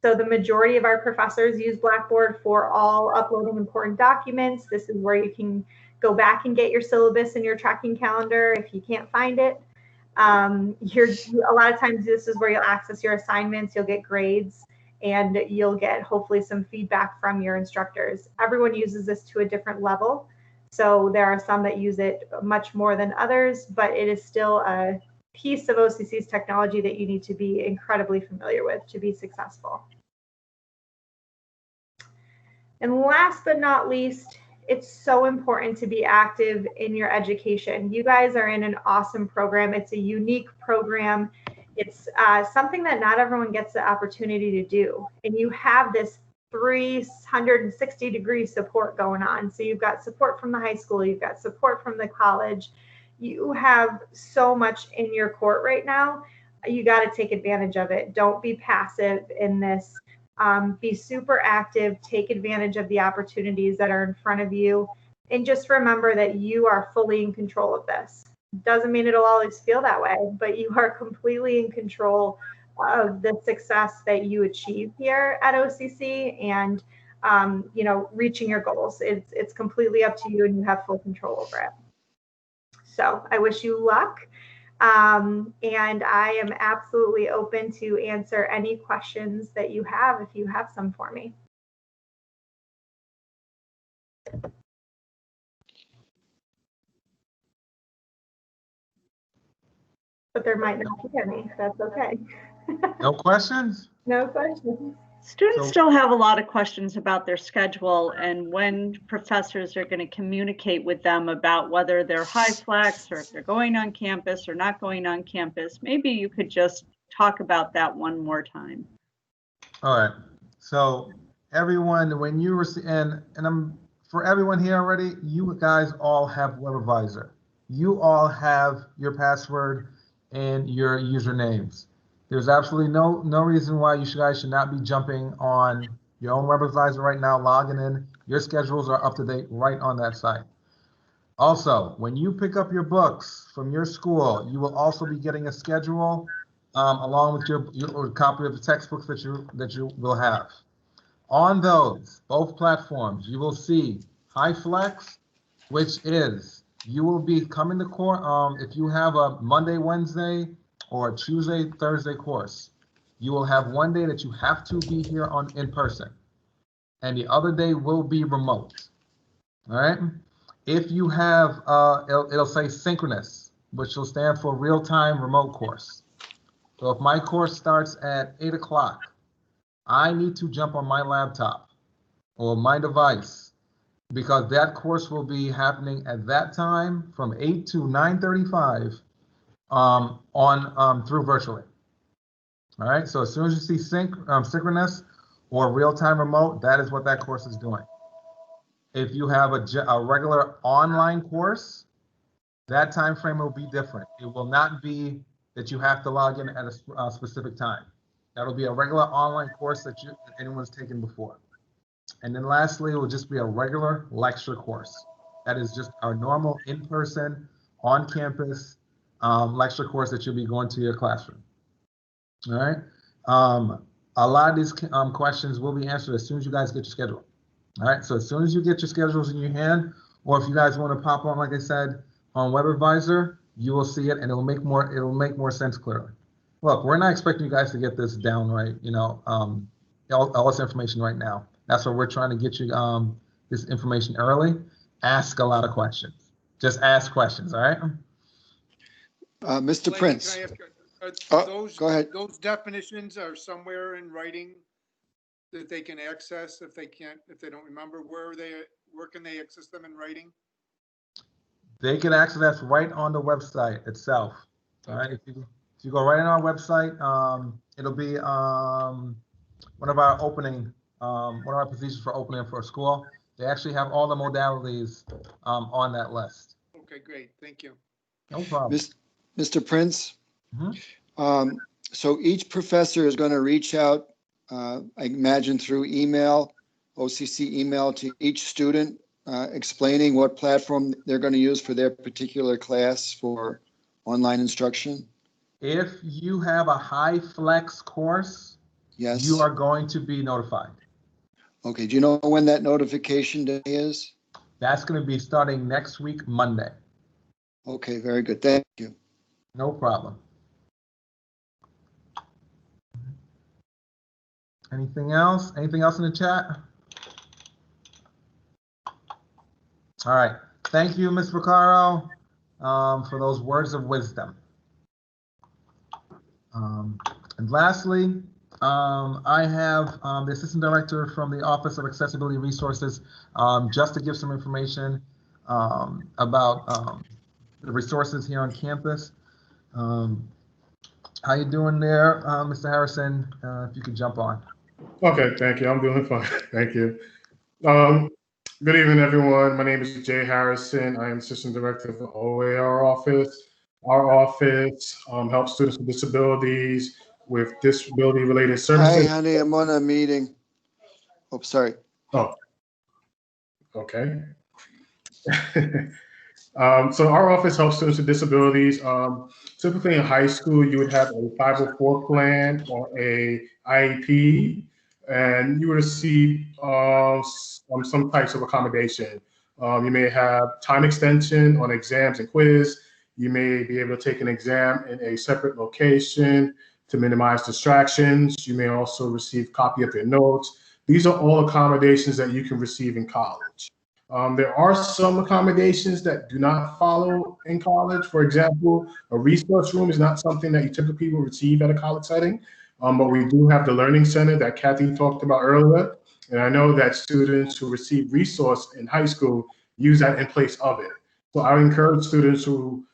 So the majority of our professors use Blackboard for all uploading important documents. This is where you can go back and get your syllabus and your tracking calendar if you can't find it. A lot of times this is where you'll access your assignments, you'll get grades, and you'll get hopefully some feedback from your instructors. Everyone uses this to a different level. So there are some that use it much more than others, but it is still a piece of OCC's technology that you need to be incredibly familiar with to be successful. And last but not least, it's so important to be active in your education. You guys are in an awesome program. It's a unique program. It's something that not everyone gets the opportunity to do. And you have this 360-degree support going on. So you've got support from the high school, you've got support from the college. You have so much in your court right now. You got to take advantage of it. Don't be passive in this. Be super active, take advantage of the opportunities that are in front of you, and just remember that you are fully in control of this. Doesn't mean it'll always feel that way, but you are completely in control of the success that you achieve here at OCC and reaching your goals. It's completely up to you, and you have full control over it. So I wish you luck. And I am absolutely open to answer any questions that you have if you have some for me. But there might not be any. That's okay. No questions? No questions. Students still have a lot of questions about their schedule and when professors are going to communicate with them about whether they're HighFlex or if they're going on campus or not going on campus. Maybe you could just talk about that one more time. All right. So everyone, when you receive, and I'm for everyone here already, you guys all have WebAdvisor. You all have your password and your usernames. There's absolutely no reason why you guys should not be jumping on your own WebAdvisor right now, logging in. Your schedules are up to date right on that site. Also, when you pick up your books from your school, you will also be getting a schedule along with your copy of the textbooks that you will have. On those, both platforms, you will see HighFlex, which is you will be coming to court if you have a Monday, Wednesday, or a Tuesday, Thursday course. You will have one day that you have to be here in person, and the other day will be remote. All right. If you have, it'll say synchronous, which will stand for real-time remote course. So if my course starts at 8 o'clock, I need to jump on my laptop or my device because that course will be happening at that time from 8 to 9:35 through virtually. All right. So as soon as you see synchronous or real-time remote, that is what that course is doing. If you have a regular online course, that time frame will be different. It will not be that you have to log in at a specific time. That'll be a regular online course that anyone's taken before. And then lastly, it will just be a regular lecture course. That is just our normal in-person, on-campus lecture course that you'll be going to your classroom. All right. A lot of these questions will be answered as soon as you guys get your schedule. All right. So as soon as you get your schedules in your hand, or if you guys want to pop on, like I said, on Web Advisor, you will see it, and it will make more sense clearly. Look, we're not expecting you guys to get this down right, all this information right now. That's why we're trying to get you this information early. Ask a lot of questions. Just ask questions, all right? Mr. Blake, Prince. can I ask, those, go ahead. Those definitions are somewhere in writing that they can access if they don't remember. Where can they access them in writing? They can access that right on the website itself. All right. If you go right on our website, it'll be one of our procedures for opening for a school. They actually have all the modalities on that list. Okay, great. Thank you. No problem. Mr. Prince, Mhm. so each professor is going to reach out, I imagine through email, OCC email, to each student, explaining what platform they're going to use for their particular class for online instruction? If you have a HighFlex course, Yes. you are going to be notified. Okay, do you know when that notification day is? That's going to be starting next week, Monday. Okay, very good. Thank you. No problem. Anything else? Anything else in the chat? All right. Thank you, Ms. Vaccaro, for those words of wisdom. And lastly, I have the Assistant Director from the Office of Accessibility Resources, just to give some information about the resources here on campus. How you doing there, Mr. Harrison? If you could jump on. Okay, thank you. I'm doing fine. Thank you. Good evening, everyone. My name is Jay Harrison. I am Assistant Director of the OAR Office. Our office helps students with disabilities with disability-related services. Hi, honey, I'm on a meeting. Oh, sorry. Oh, okay. So our office helps students with disabilities. Typically in high school, you would have a 504 plan or a IEP, and you would receive some types of accommodation. You may have time extension on exams and quiz. You may be able to take an exam in a separate location to minimize distractions. You may also receive a copy of your notes. These are all accommodations that you can receive in college. There are some accommodations that do not follow in college. For example, a resource room is not something that you typically will receive at a college setting, but we do have the Learning Center that Kathy talked about earlier. And I know that students who receive resource in high school use that in place of it. So I would encourage students who,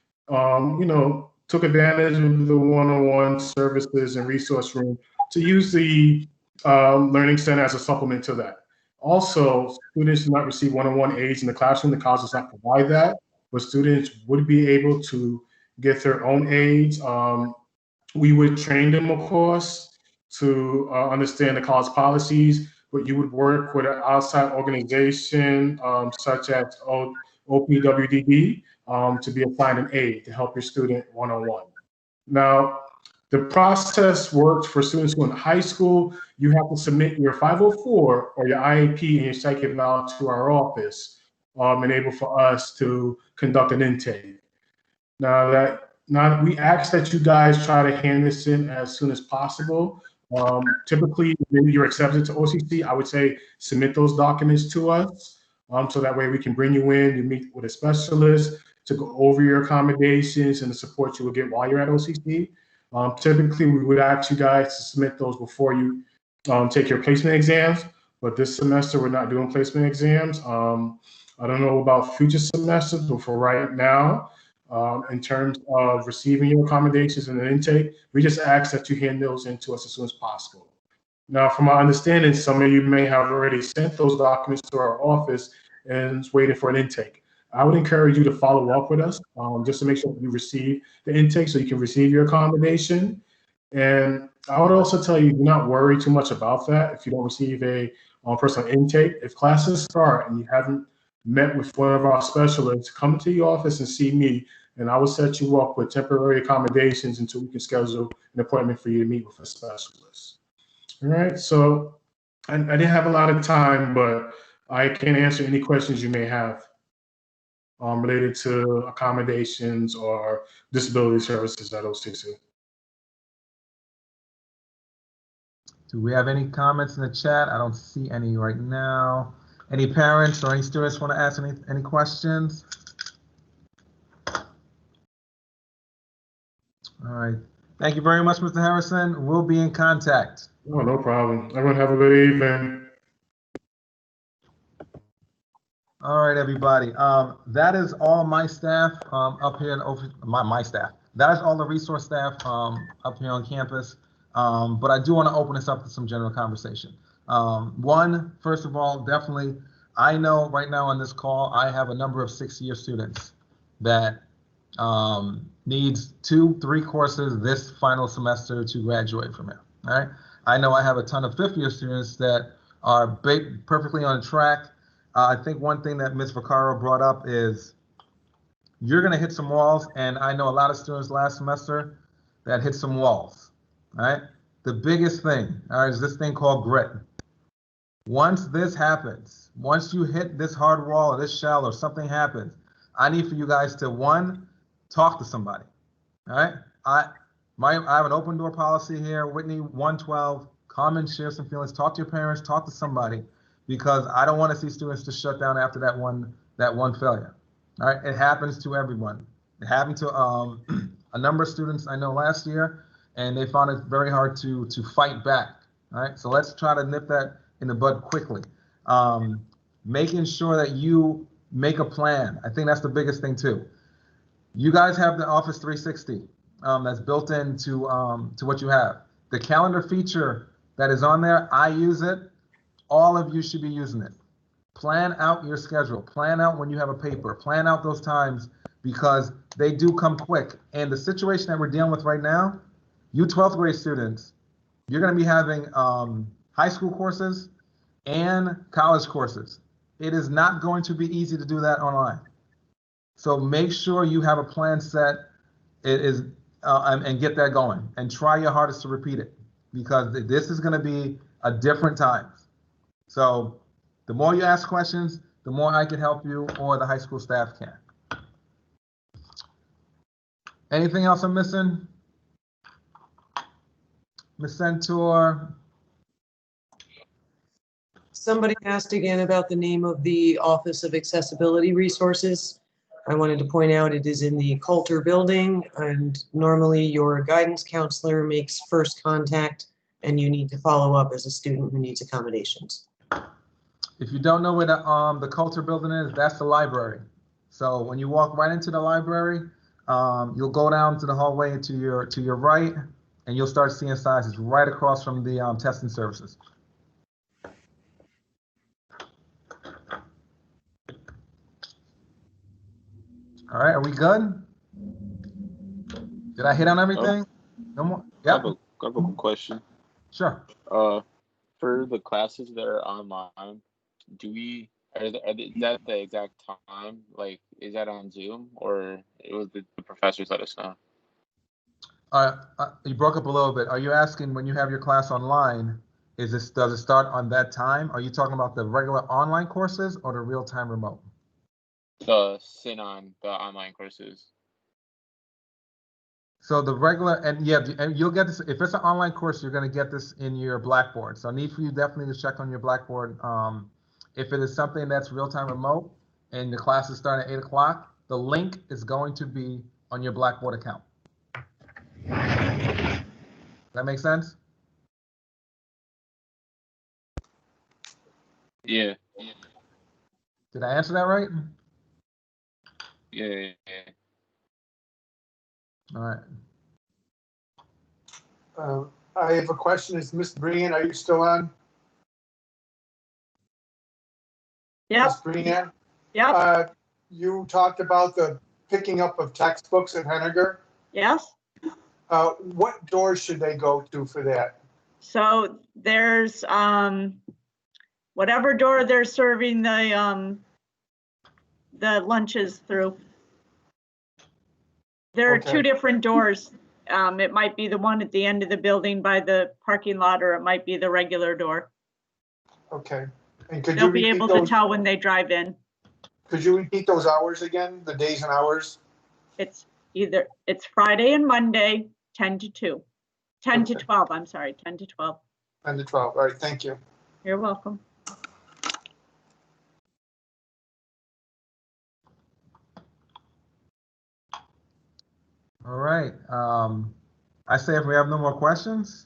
took advantage of the one-on-one services and resource room to use the Learning Center as a supplement to that. Also, students do not receive one-on-one aids in the classroom. The college does not provide that, but students would be able to get their own aids. We would train them, of course, to understand the college policies, but you would work with an outside organization such as OPWDD to be assigned an aid to help your student one-on-one. Now, the process works for students who are in high school. You have to submit your 504 or your IEP and your psych eval to our office, enable for us to conduct an intake. Now we ask that you guys try to hand this in as soon as possible. Typically, when you're accepted to OCC, I would say submit those documents to us, so that way we can bring you in, you meet with a specialist to go over your accommodations and the support you will get while you're at OCC. Typically, we would ask you guys to submit those before you take your placement exams, but this semester we're not doing placement exams. I don't know about future semesters, but for right now, in terms of receiving your accommodations and the intake, we just ask that you hand those in to us as soon as possible. Now, from my understanding, some of you may have already sent those documents to our office and is waiting for an intake. I would encourage you to follow up with us just to make sure you receive the intake so you can receive your accommodation. And I would also tell you, do not worry too much about that if you don't receive a on personal intake. If classes start and you haven't met with one of our specialists, come to the office and see me, and I will set you up with temporary accommodations until we can schedule an appointment for you to meet with a specialist. All right, so I didn't have a lot of time, but I can answer any questions you may have related to accommodations or disability services at OCC. Do we have any comments in the chat? I don't see any right now. Any parents or any students want to ask any questions? All right. Thank you very much, Mr. Harrison. We'll be in contact. Oh, no problem. Everyone have a good evening. All right, everybody. That is all my staff up here in my staff. That is all the resource staff up here on campus. But I do want to open this up to some general conversation. One, first of all, definitely, I know right now on this call, I have a number of 6-year students that needs 2-3 courses this final semester to graduate from here. All right. I know I have a ton of 5th-year students that are perfectly on track. I think one thing that Ms. Vaccaro brought up is you're going to hit some walls, and I know a lot of students last semester that hit some walls. All right. The biggest thing, all right, is this thing called grit. Once this happens, once you hit this hard wall or this shell or something happens, I need for you guys to, one, talk to somebody. All right. I have an open door policy here, Whitney 112. Come and share some feelings. Talk to your parents. Talk to somebody, because I don't want to see students just shut down after that one failure. All right. It happens to everyone. It happened to a number of students I know last year, and they found it very hard to fight back. All right. So let's try to nip that in the bud quickly. Making sure that you make a plan. I think that's the biggest thing too. You guys have the Office 360 that's built into to what you have. The calendar feature that is on there, I use it. All of you should be using it. Plan out your schedule. Plan out when you have a paper. Plan out those times, because they do come quick. And the situation that we're dealing with right now, you 12th grade students, you're going to be having high school courses and college courses. It is not going to be easy to do that online. So make sure you have a plan set. It is and get that going, and try your hardest to repeat it, because this is going to be a different time. So the more you ask questions, the more I can help you, or the high school staff can. Anything else I'm missing? Ms. Centaur? Somebody asked again about the name of the Office of Accessibility Resources. I wanted to point out it is in the Coulter building, and normally your guidance counselor makes first contact and you need to follow up as a student who needs accommodations. If you don't know where the Coulter building is, that's the library. So when you walk right into the library, you'll go down to the hallway to your right, and you'll start seeing signs. It's right across from the testing services. All right, are we good? Did I hit on everything? No more? Yeah. I have a question. Sure. For the classes that are online, is that the exact time? Like, is that on Zoom, or it was the professors let us know? You broke up a little bit. Are you asking, when you have your class online, does it start on that time? Are you talking about the regular online courses or the real-time remote? The Synon, the online courses. So the regular, and yeah, and you'll get this, if it's an online course, you're going to get this in your Blackboard. So I need for you definitely to check on your Blackboard. If it is something that's real-time remote and the class is starting at 8 o'clock, the link is going to be on your Blackboard account. That make sense? Yeah. Did I answer that right? Yeah. All right. I have a question. Is Ms. Brian, are you still on? Yep. Ms. Brian? Yep. You talked about the picking up of textbooks at Henniger. Yes. What doors should they go to for that? So there's, well, whatever door they're serving the lunches through. There are Okay. two different doors. It might be the one at the end of the building by the parking lot, or it might be the regular door. Okay. And could you They'll be repeat able to those, tell when they drive in. could you repeat those hours again, the days and hours? It's Friday and Monday, 10 to 2. 10 to Okay. 12, I'm sorry, 10 to 12. 10 to 12. All right, thank you. You're welcome. All right. I say if we have no more questions,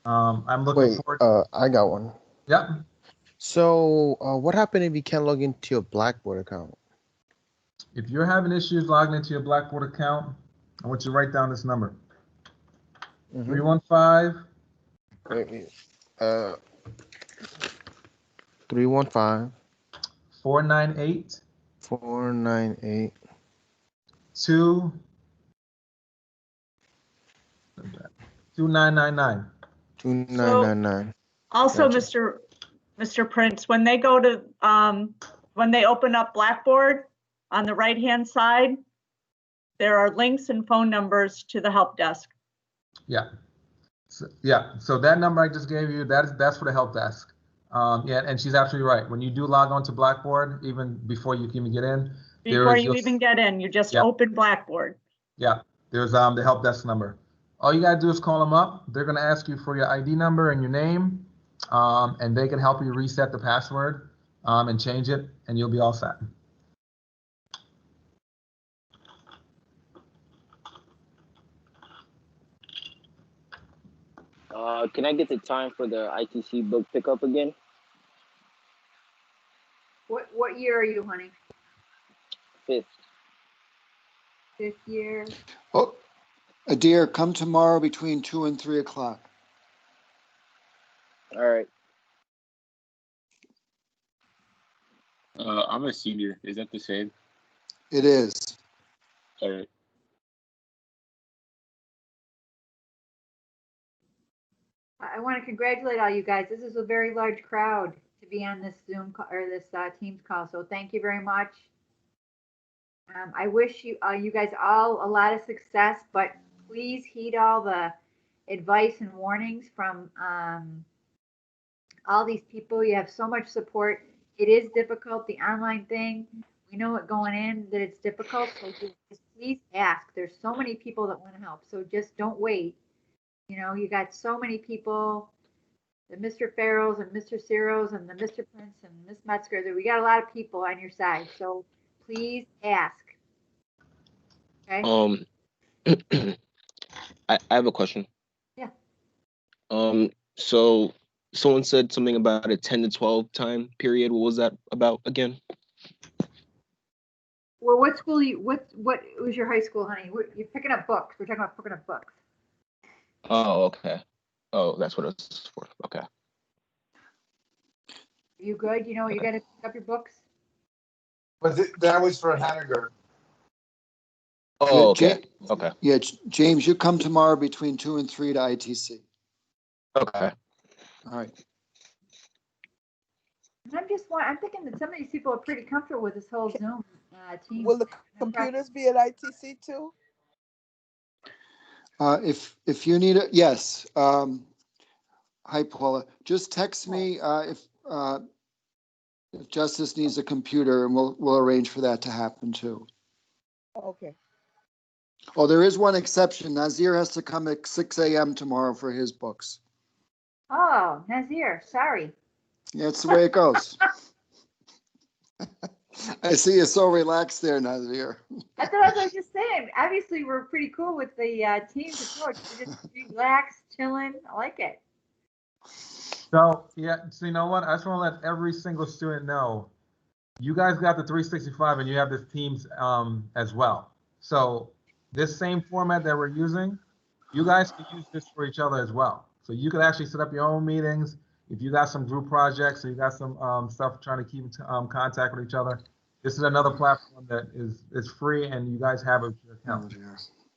I'm looking Wait, forward. I got one. Yep. So, what happened if you can't log into your Blackboard account? If you're having issues logging into your Blackboard account, I want you to write down this number. 315. Wait, 315 498 498 2999. 2999. Also, Gotcha. Mr. Prince, when they go to, when they open up Blackboard, on the right-hand side, there are links and phone numbers to the help desk. Yeah. So that number I just gave you, that's for the help desk. Yeah, and she's absolutely right. When you do log on to Blackboard, even before you can even get in, Before you even get in, you just open Blackboard. Yeah, there's the help desk number. All you gotta do is call them up. They're gonna ask you for your ID number and your name, and they can help you reset the password and change it, and you'll be all set. Can I get the time for the ITC book pickup again? What year are you, honey? 5th. 5th year. Oh, Adair, come tomorrow between 2 and 3 o'clock. All right. I'm a senior. Is that the same? It is. All right. I want to congratulate all you guys. This is a very large crowd to be on this Zoom or this Teams call. So thank you very much. I wish you guys all a lot of success, but please heed all the advice and warnings from all these people. You have so much support. It is difficult, the online thing. We know it going in that it's difficult. So just please ask. There's so many people that want to help. So just don't wait. You know, you got so many people, the Mr. Farrells and Mr. Ciros and the Mr. Prince and Miss Metzger. We got a lot of people on your side. So please ask. Okay. I have a question. Yeah. So someone said something about a 10 to 12 time period. What was that about again? Well, what school what was your high school, honey? You're picking up books. We're talking about picking up books. Oh, okay. Oh, that's what it was for. Okay. Are you good? You know, you got to pick up your books. But that was for Henniger. Oh, okay. Okay. Yeah, James, you come tomorrow between 2 and 3 to ITC. Okay. All right. I'm thinking that some of these people are pretty comfortable with this whole Zoom team. Will the computers be at ITC too? If you need it, yes. Hi, Paula. Just text me if Justice needs a computer, and we'll arrange for that to happen too. Okay. Oh, there is one exception. Nazir has to come at 6 a.m. tomorrow for his books. Oh, Nazir, sorry. Yeah, it's the way it goes. I see you so relaxed there, Nazir. That's what I was just saying. Obviously, we're pretty cool with the team's approach. We're just relaxed, chilling. I like it. So yeah, so you know what? I just want to let every single student know, you guys got the 365 and you have this Teams as well. So this same format that we're using, you guys can use this for each other as well. So you can actually set up your own meetings. If you got some group projects or you got some stuff trying to keep in contact with each other, this is another platform that is free and you guys have a account.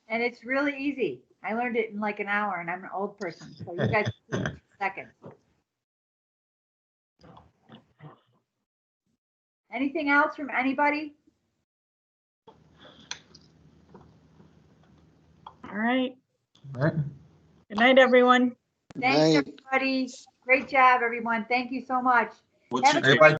And it's really easy. I learned it in like an hour, and I'm an old person, so you guys can do it in seconds. Anything else from anybody? All right. All right. Good night, everyone. Thanks, Night. everybody. Great job, everyone. Thank you so much. What's Have a your good Everybody